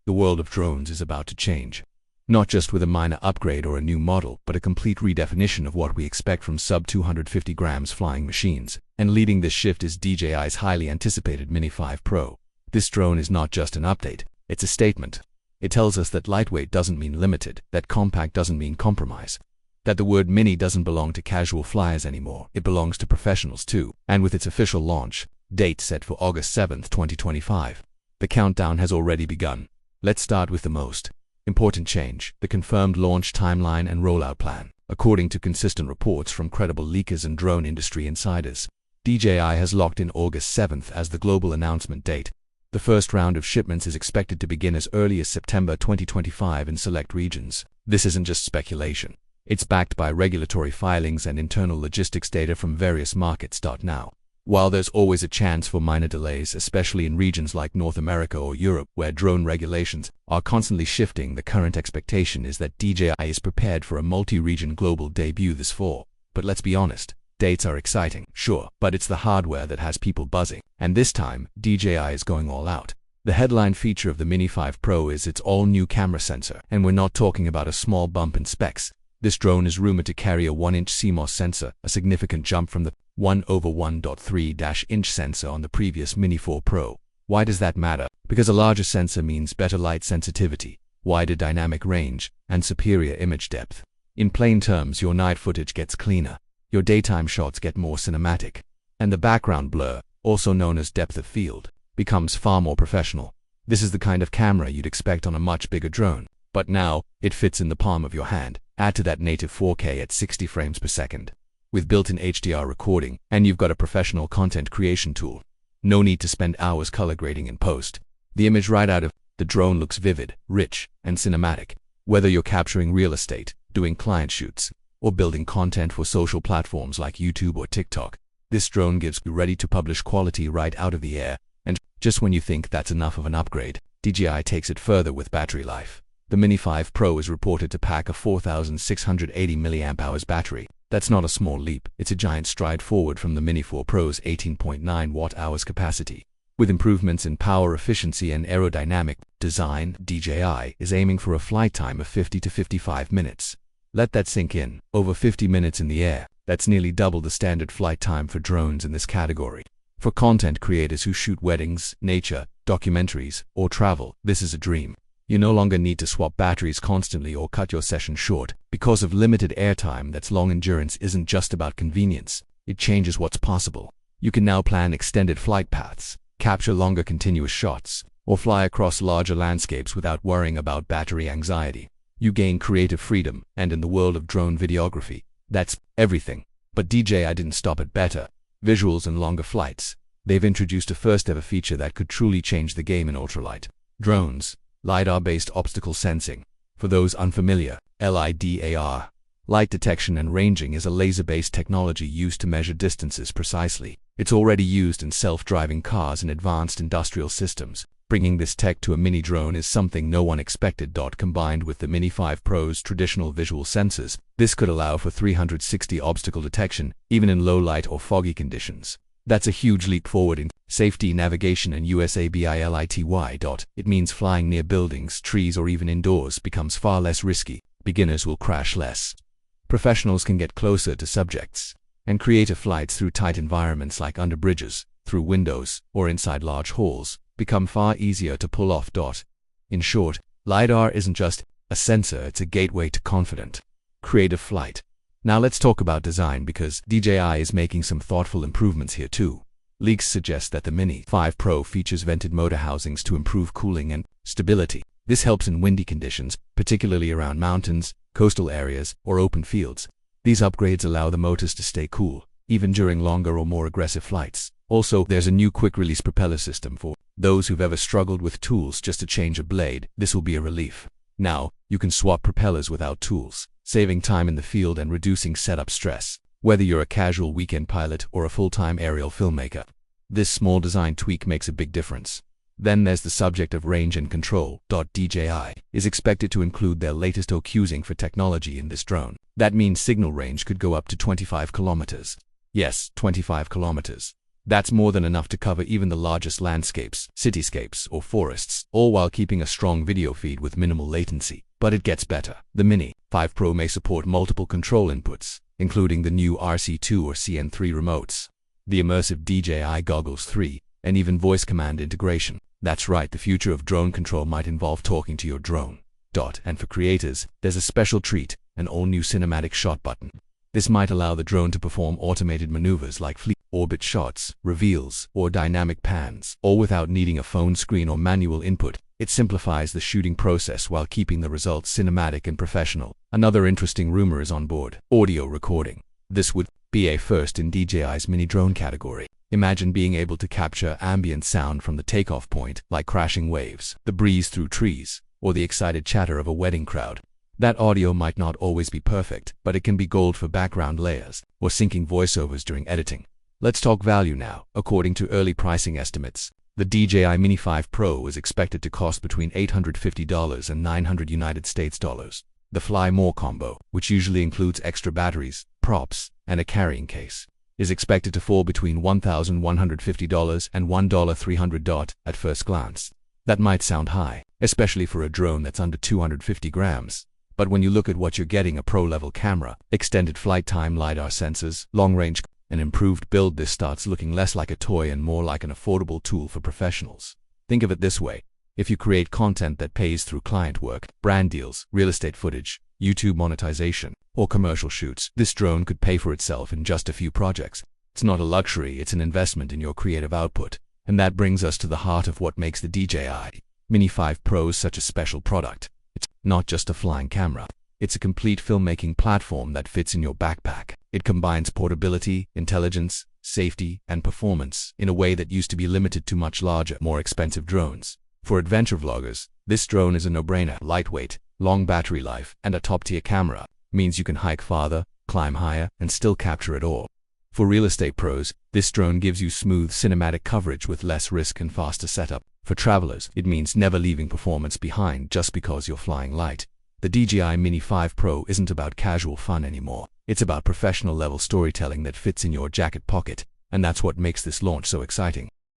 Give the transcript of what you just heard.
The world of drones is about to change. Not just with a minor upgrade or a new model, but a complete redefinition of what we expect from sub-250 grams flying machines. And leading this shift is DJI's highly anticipated Mini 5 Pro. This drone is not just an update, it's a statement. It tells us that lightweight doesn't mean limited, that compact doesn't mean compromise, that the word mini doesn't belong to casual flyers anymore, it belongs to professionals too. And with its official launch date set for August 7, 2025, the countdown has already begun. Let's start with the most important change, the confirmed launch timeline and rollout plan. According to consistent reports from credible leakers and drone industry insiders, DJI has locked in August 7th as the global announcement date. The first round of shipments is expected to begin as early as September 2025 in select regions. This isn't just speculation. It's backed by regulatory filings and internal logistics data from various markets. Now, while there's always a chance for minor delays, especially in regions like North America or Europe where drone regulations are constantly shifting, the current expectation is that DJI is prepared for a multi-region global debut this fall. But let's be honest, dates are exciting, sure, but it's the hardware that has people buzzing. And this time, DJI is going all out. The headline feature of the Mini 5 Pro is its all-new camera sensor, and we're not talking about a small bump in specs. This drone is rumored to carry a 1-inch CMOS sensor, a significant jump from the 1/1.3-inch sensor on the previous Mini 4 Pro. Why does that matter? Because a larger sensor means better light sensitivity, wider dynamic range, and superior image depth. In plain terms, your night footage gets cleaner, your daytime shots get more cinematic, and the background blur, also known as depth of field, becomes far more professional. This is the kind of camera you'd expect on a much bigger drone, but now it fits in the palm of your hand. Add to that native 4K at 60 frames per second, with built-in HDR recording, and you've got a professional content creation tool. No need to spend hours color grading in post. The image right out of the drone looks vivid, rich, and cinematic. Whether you're capturing real estate, doing client shoots, or building content for social platforms like YouTube or TikTok, this drone gives you ready-to-publish quality right out of the air. And just when you think that's enough of an upgrade, DJI takes it further with battery life. The Mini 5 Pro is reported to pack a 4,680 mAh battery. That's not a small leap, it's a giant stride forward from the Mini 4 Pro's 18.9 watt-hours capacity. With improvements in power efficiency and aerodynamic design, DJI is aiming for a flight time of 50 to 55 minutes. Let that sink in. Over 50 minutes in the air, that's nearly double the standard flight time for drones in this category. For content creators who shoot weddings, nature, documentaries, or travel, this is a dream. You no longer need to swap batteries constantly or cut your session short. Because of limited airtime, that's long endurance isn't just about convenience, it changes what's possible. You can now plan extended flight paths, capture longer continuous shots, or fly across larger landscapes without worrying about battery anxiety. You gain creative freedom, and in the world of drone videography, that's everything. But DJI didn't stop at better visuals and longer flights. They've introduced a first-ever feature that could truly change the game in ultralight drones. LiDAR-based obstacle sensing. For those unfamiliar, LiDAR, light detection and ranging, is a laser-based technology used to measure distances precisely. It's already used in self-driving cars and advanced industrial systems. Bringing this tech to a mini drone is something no one expected. Combined with the Mini 5 Pro's traditional visual sensors, this could allow for 360 obstacle detection, even in low light or foggy conditions. That's a huge leap forward in safety, navigation, and usability. It means flying near buildings, trees, or even indoors becomes far less risky. Beginners will crash less. Professionals can get closer to subjects, and creative flights through tight environments like under bridges, through windows, or inside large halls become far easier to pull off. In short, LiDAR isn't just a sensor, it's a gateway to confident, creative flight. Now let's talk about design, because DJI is making some thoughtful improvements here too. Leaks suggest that the Mini 5 Pro features vented motor housings to improve cooling and stability. This helps in windy conditions, particularly around mountains, coastal areas, or open fields. These upgrades allow the motors to stay cool, even during longer or more aggressive flights. Also, there's a new quick-release propeller system for those who've ever struggled with tools just to change a blade. This will be a relief. Now, you can swap propellers without tools, saving time in the field and reducing setup stress. Whether you're a casual weekend pilot or a full-time aerial filmmaker, this small design tweak makes a big difference. Then there's the subject of range and control. DJI is expected to include their latest OQsing for technology in this drone. That means signal range could go up to 25 kilometers. Yes, 25 kilometers. That's more than enough to cover even the largest landscapes, cityscapes, or forests, all while keeping a strong video feed with minimal latency. But it gets better. The Mini 5 Pro may support multiple control inputs, including the new RC2 or CN3 remotes, the immersive DJI Goggles 3, and even voice command integration. That's right, the future of drone control might involve talking to your drone. And for creators, there's a special treat, an all-new cinematic shot button. This might allow the drone to perform automated maneuvers like fleet orbit shots, reveals, or dynamic pans, all without needing a phone screen or manual input. It simplifies the shooting process while keeping the results cinematic and professional. Another interesting rumor is onboard audio recording. This would be a first in DJI's mini drone category. Imagine being able to capture ambient sound from the takeoff point, like crashing waves, the breeze through trees, or the excited chatter of a wedding crowd. That audio might not always be perfect, but it can be gold for background layers or syncing voiceovers during editing. Let's talk value now. According to early pricing estimates, the DJI Mini 5 Pro is expected to cost between $850 and $900 US. The Fly More combo, which usually includes extra batteries, props, and a carrying case, is expected to fall between $1,150 and $1,300 at first glance. That might sound high, especially for a drone that's under 250 grams. But when you look at what you're getting, a pro-level camera, extended flight time LiDAR sensors, long-range, an improved build, this starts looking less like a toy and more like an affordable tool for professionals. Think of it this way. If you create content that pays through client work, brand deals, real estate footage, YouTube monetization, or commercial shoots, this drone could pay for itself in just a few projects. It's not a luxury, it's an investment in your creative output. And that brings us to the heart of what makes the DJI Mini 5 Pro such a special product. It's not just a flying camera. It's a complete filmmaking platform that fits in your backpack. It combines portability, intelligence, safety, and performance in a way that used to be limited to much larger, more expensive drones. For adventure vloggers, this drone is a no-brainer. Lightweight, long battery life, and a top-tier camera means you can hike farther, climb higher, and still capture it all. For real estate pros, this drone gives you smooth cinematic coverage with less risk and faster setup. For travelers, it means never leaving performance behind just because you're flying light. The DJI Mini 5 Pro isn't about casual fun anymore. It's about professional-level storytelling that fits in your jacket pocket, and that's what makes this launch so exciting.